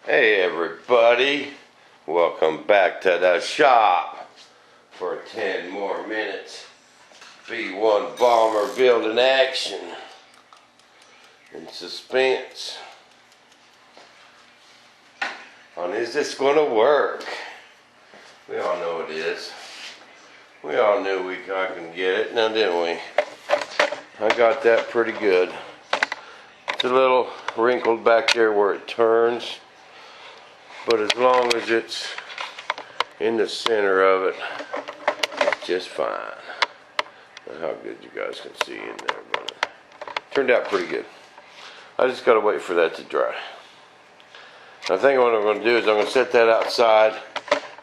Hey everybody, welcome back to the shop for 10 more minutes. B-1 bomber building action and suspense on is this going to work? We all know it is. We all knew I can get it, now didn't we? I got that pretty good. It's a little wrinkled back there where it turns, but as long as it's in the center of it, it's just fine. How good you guys can see in there, but it turned out pretty good. I just gotta wait for that to dry. I think what I'm gonna do is I'm gonna set that outside,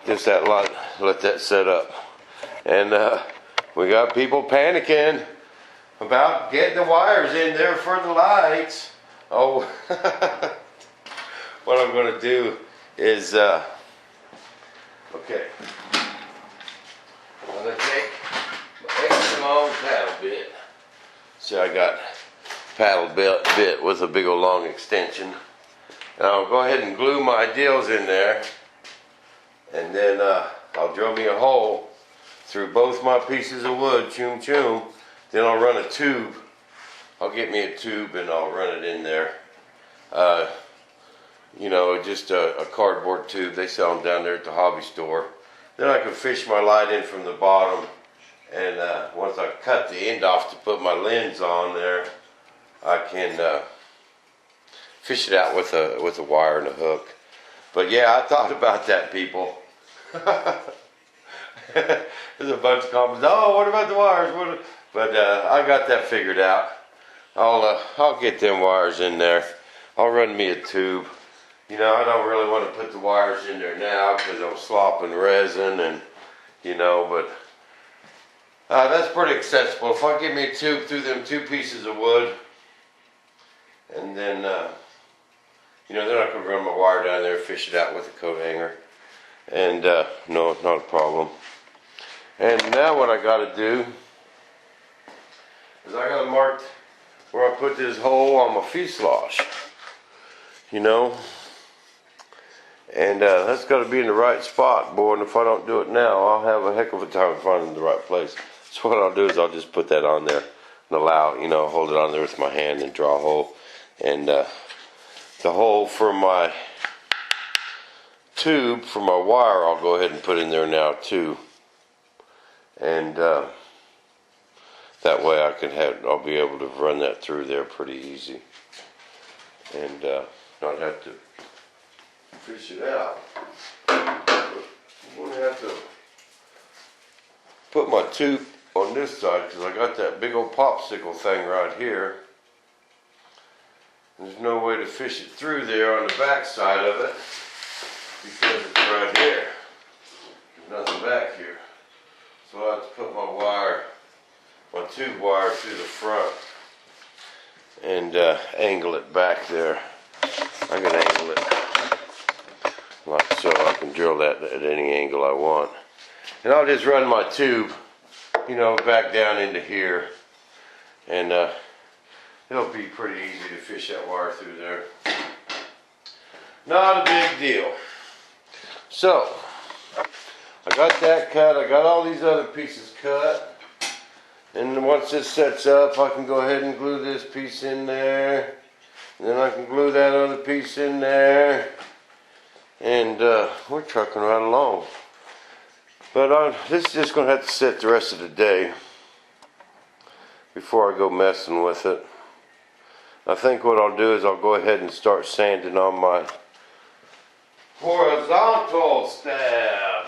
just that light, let that set up. And we got people panicking about getting the wires in there for the lights. Oh, what I'm gonna do is, okay, I'm gonna take my extra long paddle bit. See, I got paddle bit with a big old long extension. And I'll go ahead and glue my deals in there. And then I'll drill me a hole through both my pieces of wood, choom choom. Then I'll run a tube. I'll get me a tube and I'll run it in there. You know, just a cardboard tube. They sell them down there at the hobby store. Then I can fish my light in from the bottom, and once I cut the end off to put my lens on there, I can fish it out with a wire and a hook. But yeah, I thought about that, people. There's a bunch of comments. Oh, what about the wires? But I got that figured out. I'll get them wires in there. I'll run me a tube. You know, I don't really want to put the wires in there now because I'm slopping resin and, you know, but that's pretty accessible. If I get me a tube through them two pieces of wood, and then, you know, then I can run my wire down there and fish it out with a coat hanger. And, no, not a problem. And now what I got to do is I got to mark where I put this hole on my fuselage, you know. And that's got to be in the right spot, boy, and if I don't do it now, I'll have a heck of a time finding the right place. So what I'll do is I'll just put that on there and allow, you know, hold it on there with my hand and draw a hole. And the hole for my tube, for my wire, I'll go ahead and put in there now too. And that way I'll be able to run that through there pretty easy. And not have to fish it out. I'm going to have to put my tube on this side because I got that big old popsicle thing right here. There's no way to fish it through there on the back side of it because it's right here. There's nothing back here. So I have to put my tube wire through the front and angle it back there. I can angle it like so. I can drill that at any angle I want. And I'll just run my tube, you know, back down into here. And it'll be pretty easy to fish that wire through there. Not a big deal. So, I got that cut. I got all these other pieces cut. And then once this sets up, I can go ahead and glue this piece in there. And then I can glue that other piece in there. And we're trucking right along. But this is just going to have to sit the rest of the day before I go messing with it. I think what I'll do is I'll go ahead and start sanding on my horizontal stab.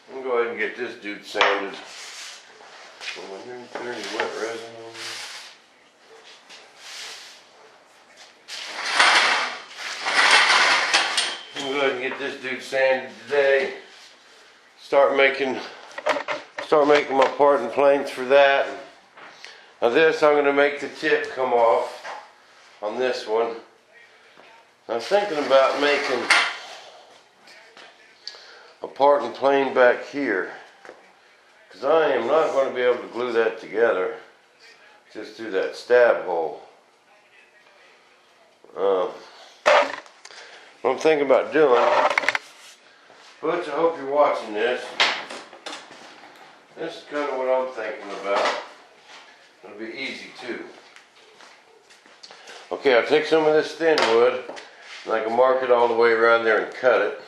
I'm going to go ahead and get this dude sanded. Is there any wet resin on there? I'm going to go ahead and get this dude sanded today. Start making my parting planes for that. Now this, I'm going to make the tip come off on this one. I was thinking about making a parting plane back here, because I am not going to be able to glue that together just through that stab hole. what I'm thinking about doing, Butch, I hope you're watching this. This is kind of what I'm thinking about. It'll be easy too. Okay, I'll take some of this thin wood, and I can mark it all the way around there and cut it.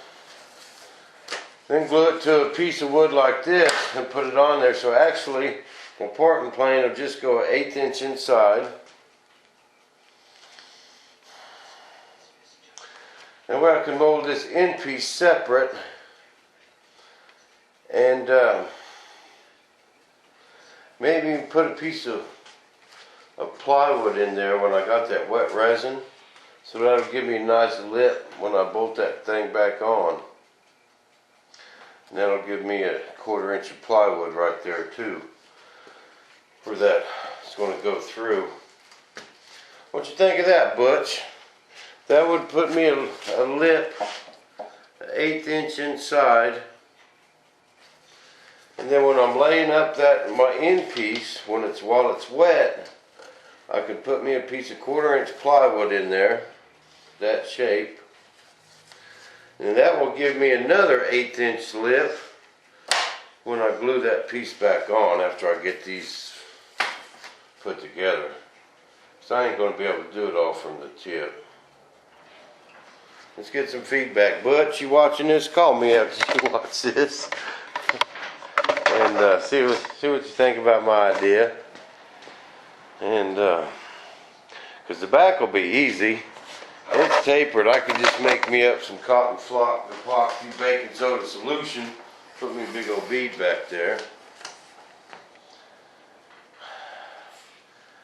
Then glue it to a piece of wood like this and put it on there. So actually, my parting plane will just go an 1/8 inch inside. And where I can mold this end piece separate, and maybe put a piece of plywood in there when I got that wet resin, so that'll give me a nice lip when I bolt that thing back on. And that'll give me a 1/4 inch of plywood right there too, where that's going to go through. What you think of that, Butch? That would put me a lip, an 1/8 inch inside. And then when I'm laying up my end piece, while it's wet, I could put me a piece of 1/4 inch plywood in there, that shape. And that will give me another 1/8 inch lip when I glue that piece back on after I get these put together. So I ain't going to be able to do it all from the tip. Let's get some feedback. Butch, you watching this? Call me after you watch this. And see what you think about my idea. And because the back will be easy. It's tapered. I could just make me up some cotton flock, epoxy, baking soda solution. Put me a big old bead back there.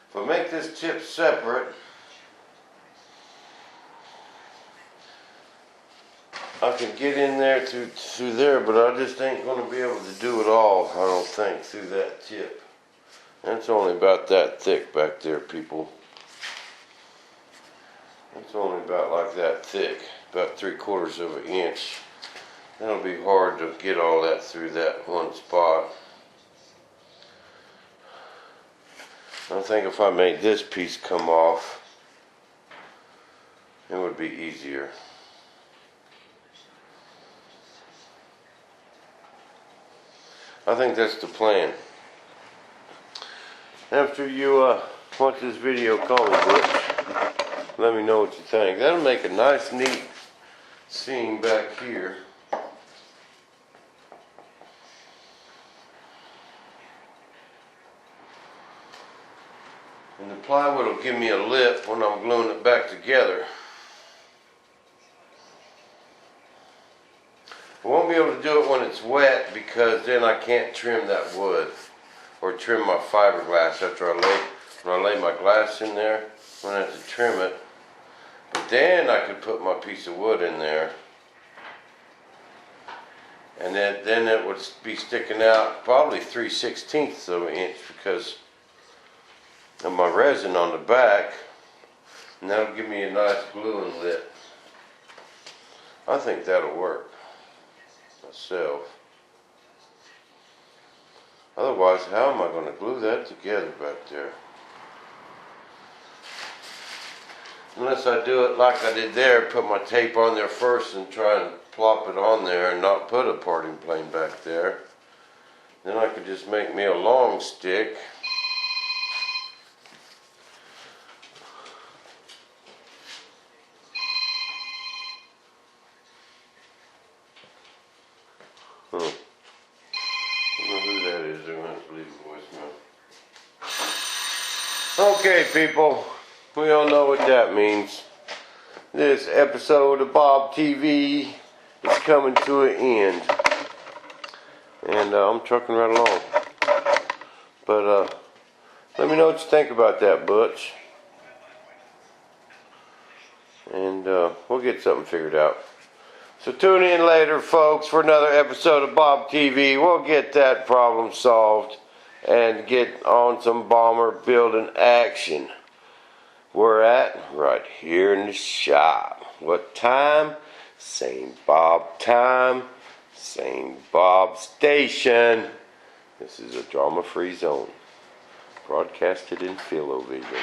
If I make this tip separate, I can get in there through there, but I just ain't going to be able to do it all, I don't think, through that tip. That's only about that thick back there, people. It's only about like that thick, about 3/4 of an inch. That'll be hard to get all that through that one spot. I think if I made this piece come off, it would be easier. I think that's the plan. After you watch this video, call me, Butch. Let me know what you think. That'll make a nice, neat seam back here. And the plywood will give me a lip when I'm gluing it back together. I won't be able to do it when it's wet because then I can't trim that wood or trim my fiberglass after when I lay my glass in there. I'm going to have to trim it. But then I could put my piece of wood in there, and then it would be sticking out probably 3/16 of an inch because of my resin on the back, and that'll give me a nice gluing lip. I think that'll work myself. Otherwise, how am I going to glue that together back there? Unless I do it like I did there, put my tape on there first and try and plop it on there and not put a parting plane back there. Then I could just make me a long stick. I don't know who that is. They're going to leave a voicemail. Okay, people. We all know what that means. This episode of Bob TV is coming to an end. And I'm trucking right along. But let me know what you think about that, Butch. And we'll get something figured out. So tune in later, folks, for another episode of Bob TV. We'll get that problem solved and get on some bomber building action. We're at right here in the shop. What time? Same Bob time, same Bob station. This is a drama-free zone, broadcasted in Philovision.